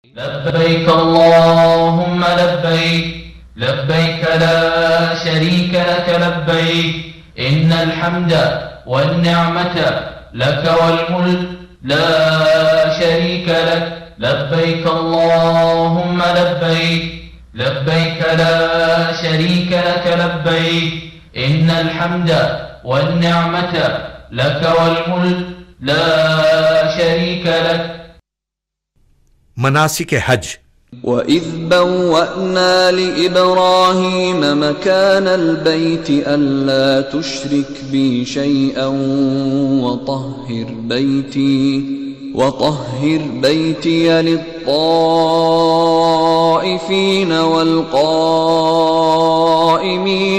لبيك اللهم لبيك لبيك لا شريك لك لبيك إن الحمد والنعمة لك والملك لا شريك لك لبيك اللهم لبيك لبيك لا شريك لك لبيك إن الحمد والنعمة لك والملك لا شريك لك. مناسک حج. وَإِذْ بَوَّأْنَا لِإِبْرَاهِيمَ مَكَانَ الْبَيْتِ أَلَّا تُشْرِكْ بِي شَيْئًا وَطَهِّرْ بَيْتِيَ لِلطَّائِفِينَ وَالْقَائِمِينَ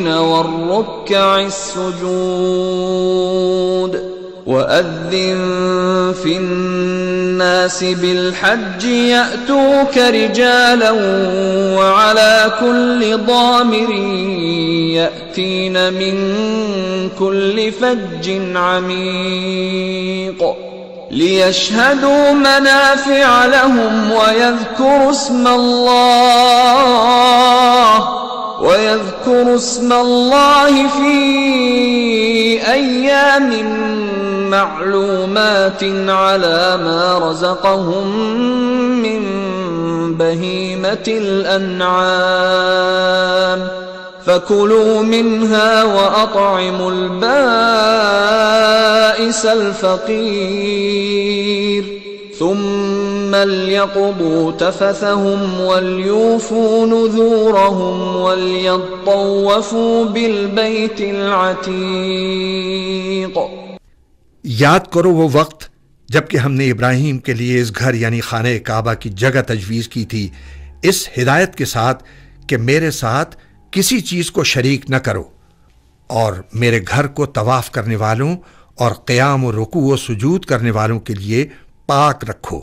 وَالرُّكَّعِ السُّجُودِ وَأَذِّن فِي النَّاسِ بِالْحَجِّ يَأْتُوكَ رِجَالًا وَعَلَى كُلِّ ضَامِرٍ يَأْتِينَ مِنْ كُلِّ فَجٍّ عَمِيقٍ لِيَشْهَدُوا مَنَافِعَ لَهُمْ وَيَذْكُرُوا اسْمَ اللَّهِ فِي أَيَّامٍ معلومات على ما رزقهم من بهيمة الأنعام فكلوا منها وأطعموا البائس الفقير ثم ليقضوا تفثهم وليوفوا نذورهم وليطوفوا بالبيت العتيق. یاد کرو وہ وقت جب کہ ہم نے ابراہیم کے لیے اس گھر یعنی خانہ کعبہ کی جگہ تجویز کی تھی اس ہدایت کے ساتھ کہ میرے ساتھ کسی چیز کو شریک نہ کرو اور میرے گھر کو طواف کرنے والوں اور قیام و رکوع و سجود کرنے والوں کے لیے پاک رکھو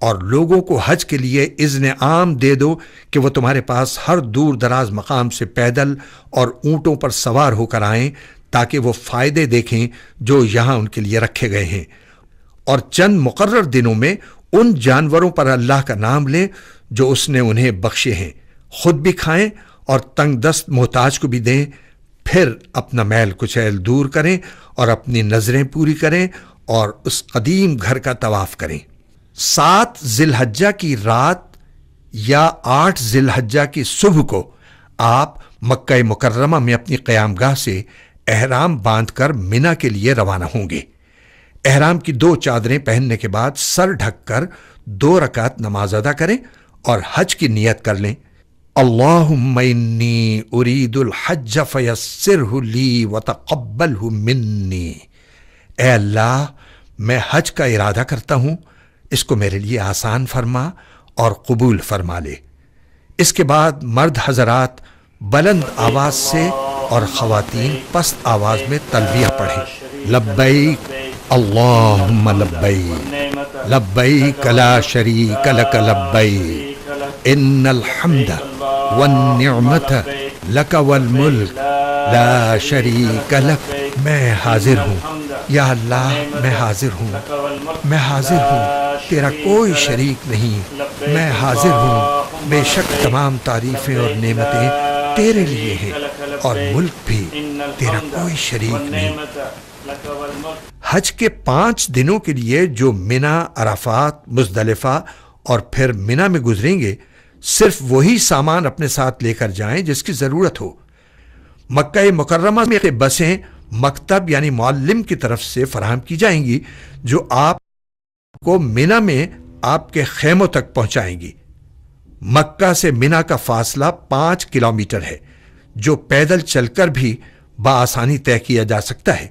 اور لوگوں کو حج کے لیے اذن عام دے دو کہ وہ تمہارے پاس ہر دور دراز مقام سے پیدل اور اونٹوں پر سوار ہو کر آئیں تاکہ وہ فائدے دیکھیں جو یہاں ان کے لیے رکھے گئے ہیں، اور چند مقرر دنوں میں ان جانوروں پر اللہ کا نام لیں جو اس نے انہیں بخشے ہیں، خود بھی کھائیں اور تنگ دست محتاج کو بھی دیں، پھر اپنا میل کچیل دور کریں اور اپنی نظریں پوری کریں اور اس قدیم گھر کا طواف کریں. 7 ذی الحجہ کی رات یا 8 ذی الحجہ کی صبح کو آپ مکہ مکرمہ میں اپنی قیام گاہ سے احرام باندھ کر منا کے لیے روانہ ہوں گے. احرام کی 2 چادریں پہننے کے بعد سر ڈھک کر 2 رکعت نماز ادا کریں اور حج کی نیت کر لیں. اللہم انی ارید الحج فیسرہ لی وتقبلہ منی. اے اللہ میں حج کا ارادہ کرتا ہوں، اس کو میرے لیے آسان فرما اور قبول فرما لے. اس کے بعد مرد حضرات بلند آواز سے اور خواتین پست آواز میں تلبیہ پڑھیں. لبیک اللہم لبیک لبیک لا شریک لک لبیک ان الحمد والنعمت لک والملک لا شریک لک. میں حاضر ہوں یا اللہ، میں حاضر ہوں تیرا کوئی شریک نہیں. میں حاضر ہوں، بے شک تمام تعریفیں اور نعمتیں تیرے لیے ہیں اور ملک بھی تیرا کوئی شریک نہیں. حج کے 5 دنوں کے لیے جو منا، عرفات، مزدلفہ اور پھر منا میں گزریں گے، صرف وہی سامان اپنے ساتھ لے کر جائیں جس کی ضرورت ہو. مکہ مکرمہ میں بسیں مکتب یعنی معلم کی طرف سے فراہم کی جائیں گی جو آپ کو منا میں آپ کے خیموں تک پہنچائیں گی. مکہ سے منا کا فاصلہ 5 کلومیٹر ہے جو پیدل چل کر بھی بآسانی طے کیا جا سکتا ہے.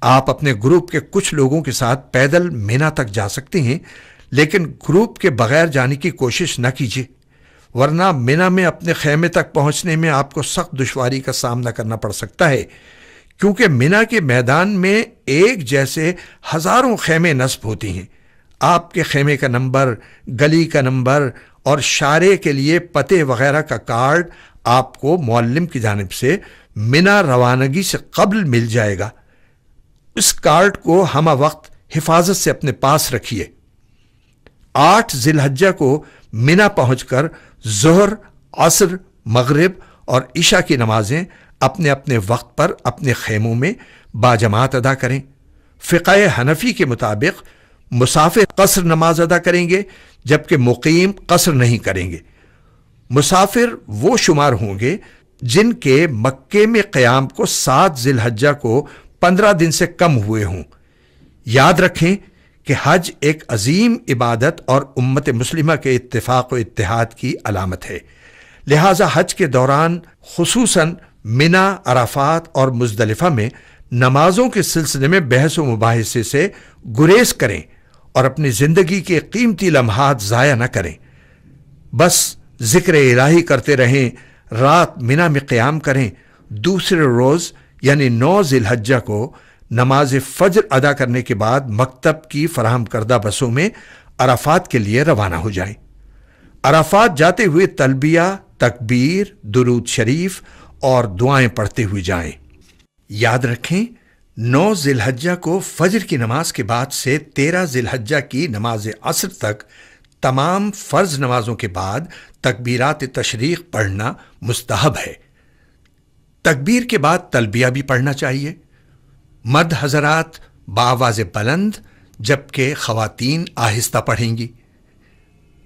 آپ اپنے گروپ کے کچھ لوگوں کے ساتھ پیدل منا تک جا سکتے ہیں، لیکن گروپ کے بغیر جانے کی کوشش نہ کیجیے، ورنہ منا میں اپنے خیمے تک پہنچنے میں آپ کو سخت دشواری کا سامنا کرنا پڑ سکتا ہے، کیونکہ منا کے میدان میں ایک جیسے ہزاروں خیمے نصب ہوتی ہیں. آپ کے خیمے کا نمبر، گلی کا نمبر اور شارے کے لیے پتے وغیرہ کا کارڈ آپ کو معلم کی جانب سے منا روانگی سے قبل مل جائے گا. اس کارڈ کو ہمہ وقت حفاظت سے اپنے پاس رکھیے. 8 ذی الحجہ کو منا پہنچ کر ظہر، عصر، مغرب اور عشاء کی نمازیں اپنے اپنے وقت پر اپنے خیموں میں باجماعت ادا کریں۔ فقہ حنفی کے مطابق مسافر قصر نماز ادا کریں گے جبکہ مقیم قصر نہیں کریں گے۔ مسافر وہ شمار ہوں گے جن کے مکے میں قیام کو 7 ذی الحجہ کو 15 دن سے کم ہوئے ہوں۔ یاد رکھیں کہ حج ایک عظیم عبادت اور امت مسلمہ کے اتفاق و اتحاد کی علامت ہے، لہذا حج کے دوران خصوصاً منا، عرفات اور مزدلفہ میں نمازوں کے سلسلے میں بحث و مباحثے سے گریز کریں اور اپنی زندگی کے قیمتی لمحات ضائع نہ کریں۔ بس ذکر الہی کرتے رہیں، رات منا میں قیام کریں، دوسرے روز یعنی 9 ذی الحجہ کو نماز فجر ادا کرنے کے بعد مکتب کی فراہم کردہ بسوں میں عرفات کے لیے روانہ ہو جائیں۔ عرفات جاتے ہوئے تلبیہ، تکبیر، درود شریف اور دعائیں پڑھتے ہوئے جائیں۔ یاد رکھیں 9 ذی الحجہ کو فجر کی نماز کے بعد سے 13 ذی الحجہ کی نماز عصر تک تمام فرض نمازوں کے بعد تکبیرات تشریق پڑھنا مستحب ہے۔ تکبیر کے بعد تلبیہ بھی پڑھنا چاہیے۔ مرد حضرات بآواز بلند جبکہ خواتین آہستہ پڑھیں گی۔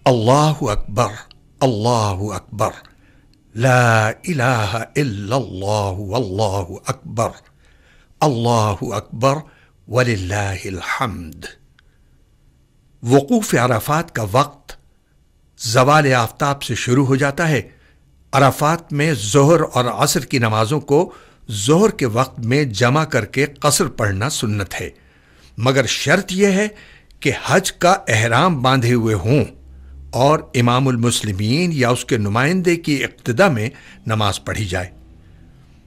اللہ اکبر، اللہ اکبر، لا الہ الا اللہ واللہ اکبر، اللہ اکبر وللہ الحمد۔ وقوف عرفات کا وقت زوال آفتاب سے شروع ہو جاتا ہے۔ عرفات میں ظہر اور عصر کی نمازوں کو ظہر کے وقت میں جمع کر کے قصر پڑھنا سنت ہے، مگر شرط یہ ہے کہ حج کا احرام باندھے ہوئے ہوں اور امام المسلمین یا اس کے نمائندے کی اقتداء میں نماز پڑھی جائے۔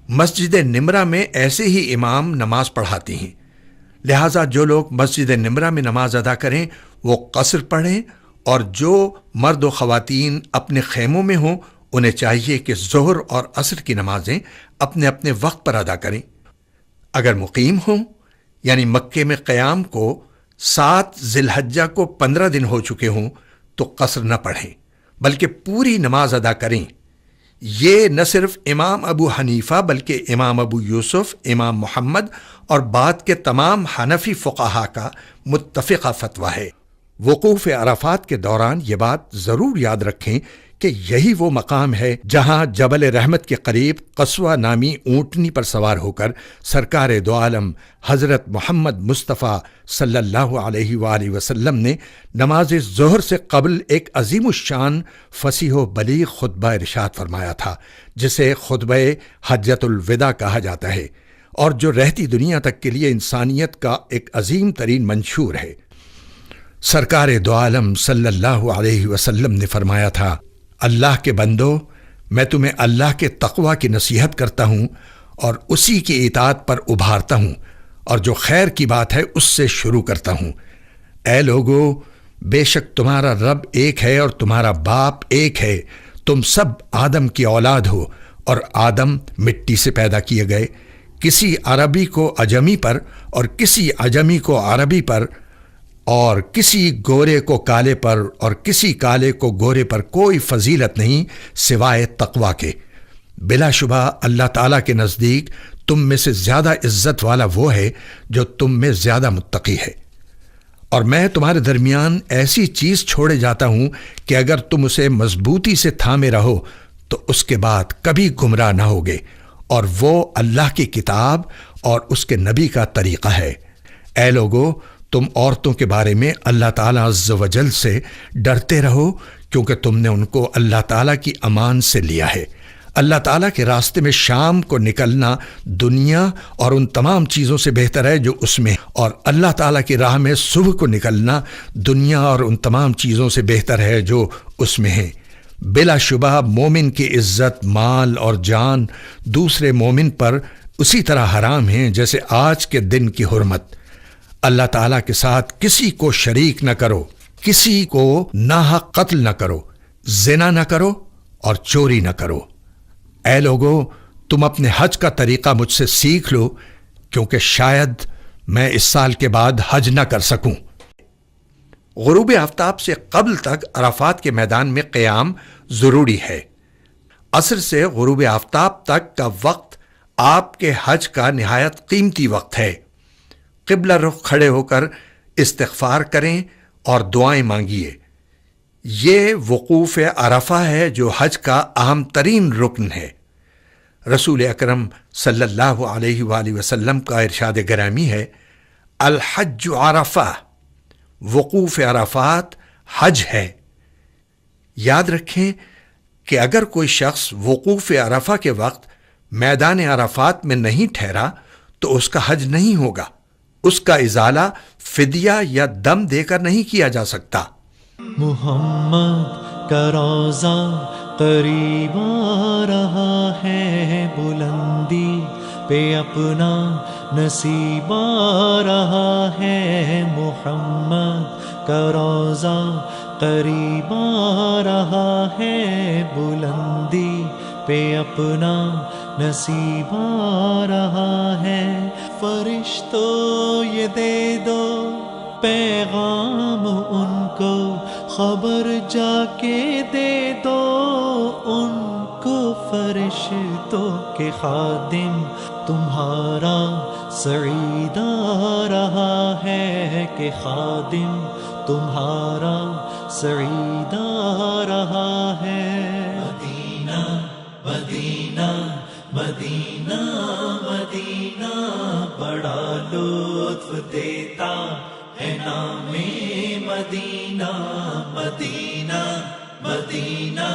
مسجد نمرہ میں ایسے ہی امام نماز پڑھاتی ہیں، لہٰذا جو لوگ مسجد نمرہ میں نماز ادا کریں وہ قصر پڑھیں، اور جو مرد و خواتین اپنے خیموں میں ہوں انہیں چاہیے کہ ظہر اور عصر کی نمازیں اپنے اپنے وقت پر ادا کریں۔ اگر مقیم ہوں یعنی مکے میں قیام کو 7 ذی الحجہ کو 15 دن ہو چکے ہوں تو قصر نہ پڑھیں بلکہ پوری نماز ادا کریں۔ یہ نہ صرف امام ابو حنیفہ بلکہ امام ابو یوسف، امام محمد اور بعد کے تمام حنفی فقہا کا متفقہ فتویٰ ہے۔ وقوف عرفات کے دوران یہ بات ضرور یاد رکھیں کہ یہی وہ مقام ہے جہاں جبل رحمت کے قریب قصوہ نامی اونٹنی پر سوار ہو کر سرکار دو عالم حضرت محمد مصطفیٰ صلی اللہ علیہ وآلہ وسلم نے نماز ظہر سے قبل ایک عظیم الشان فصیح و بلیغ خطبہ ارشاد فرمایا تھا، جسے خطبہ حجۃ الوداع کہا جاتا ہے، اور جو رہتی دنیا تک کے لیے انسانیت کا ایک عظیم ترین منشور ہے۔ سرکار دو عالم صلی اللہ علیہ وسلم نے فرمایا تھا، اللہ کے بندو، میں تمہیں اللہ کے تقوی کی نصیحت کرتا ہوں اور اسی کی اطاعت پر ابھارتا ہوں، اور جو خیر کی بات ہے اس سے شروع کرتا ہوں۔ اے لوگو، بے شک تمہارا رب ایک ہے اور تمہارا باپ ایک ہے، تم سب آدم کی اولاد ہو، اور آدم مٹی سے پیدا کیے گئے۔ کسی عربی کو عجمی پر اور کسی عجمی کو عربی پر، اور کسی گورے کو کالے پر اور کسی کالے کو گورے پر کوئی فضیلت نہیں سوائے تقوی کے۔ بلا شبہ اللہ تعالیٰ کے نزدیک تم میں سے زیادہ عزت والا وہ ہے جو تم میں زیادہ متقی ہے۔ اور میں تمہارے درمیان ایسی چیز چھوڑے جاتا ہوں کہ اگر تم اسے مضبوطی سے تھامے رہو تو اس کے بعد کبھی گمراہ نہ ہوگے، اور وہ اللہ کی کتاب اور اس کے نبی کا طریقہ ہے۔ اے لوگو، تم عورتوں کے بارے میں اللہ تعالیٰ عز و جل سے ڈرتے رہو، کیونکہ تم نے ان کو اللہ تعالیٰ کی امان سے لیا ہے۔ اللہ تعالیٰ کے راستے میں شام کو نکلنا دنیا اور ان تمام چیزوں سے بہتر ہے جو اس میں، اور اللہ تعالیٰ کی راہ میں صبح کو نکلنا دنیا اور ان تمام چیزوں سے بہتر ہے جو اس میں ہیں۔ بلا شبہ مومن کی عزت، مال اور جان دوسرے مومن پر اسی طرح حرام ہیں جیسے آج کے دن کی حرمت۔ اللہ تعالیٰ کے ساتھ کسی کو شریک نہ کرو، کسی کو ناحق قتل نہ کرو، زنا نہ کرو اور چوری نہ کرو۔ اے لوگو، تم اپنے حج کا طریقہ مجھ سے سیکھ لو، کیونکہ شاید میں اس سال کے بعد حج نہ کر سکوں۔ غروب آفتاب سے قبل تک عرفات کے میدان میں قیام ضروری ہے۔ عصر سے غروب آفتاب تک کا وقت آپ کے حج کا نہایت قیمتی وقت ہے۔ قبلہ رخ کھڑے ہو کر استغفار کریں اور دعائیں مانگیے۔ یہ وقوف عرفہ ہے جو حج کا اہم ترین رکن ہے۔ رسول اکرم صلی اللہ علیہ وآلہ وسلم کا ارشاد گرامی ہے، الحج عرفہ، وقوف عرفات حج ہے۔ یاد رکھیں کہ اگر کوئی شخص وقوف عرفہ کے وقت میدان عرفات میں نہیں ٹھہرا تو اس کا حج نہیں ہوگا۔ اس کا ازالہ فدیہ یا دم دے کر نہیں کیا جا سکتا۔ محمد کا روضہ قریب آ رہا ہے، بلندی پہ اپنا نصیب آ رہا ہے۔ محمد کا روضہ قریب آ رہا ہے، بلندی پہ اپنا نصیب آ رہا ہے۔ فرشتوں یہ دے دو پیغام ان کو، خبر جا کے دے دو ان کو، فرشتوں کے خادم تمہارا سعید آ رہا ہے، کہ خادم تمہارا سعید آ رہا ہے۔ مدینہ مدینہ مدینہ مدینہ بڑا لطف دیتا ہے نام مدینہ، مدینہ مدینہ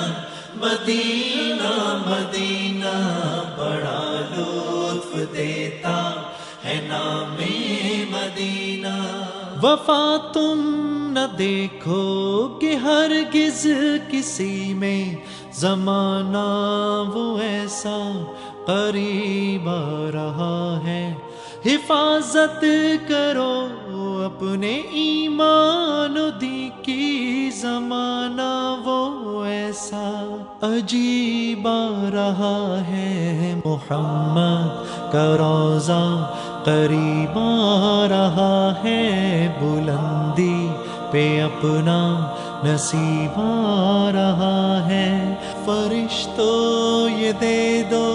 مدینہ مدینہ بڑا لطف دیتا ہے نام مدینہ۔ وفا تم نہ دیکھو کہ ہرگز کسی میں، زمانہ وہ ایسا قریب آ رہا ہے۔ حفاظت کرو اپنے ایمان و دین کی، زمانہ وہ ایسا عجیب آ رہا ہے۔ محمد کا روضہ قریب آ رہا ہے، بلندی پہ اپنا نصیب آ رہا ہے۔ فرشتوں یہ دے دو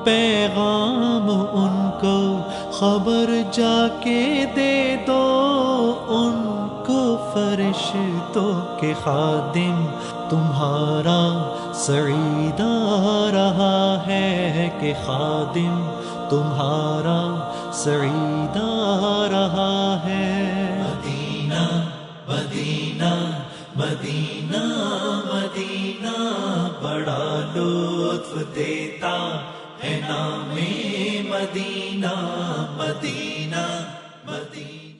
پیغام ان کو، خبر جا کے دے دو ان کو، فرشتوں کے خادم تمہارا سعید آ رہا ہے، کہ خادم تمہارا سعید آ رہا ہے۔ مدینہ مدینہ مدینہ مدینہ بڑا لطف دیتا ہے نام مدینہ، مدینہ مدینہ۔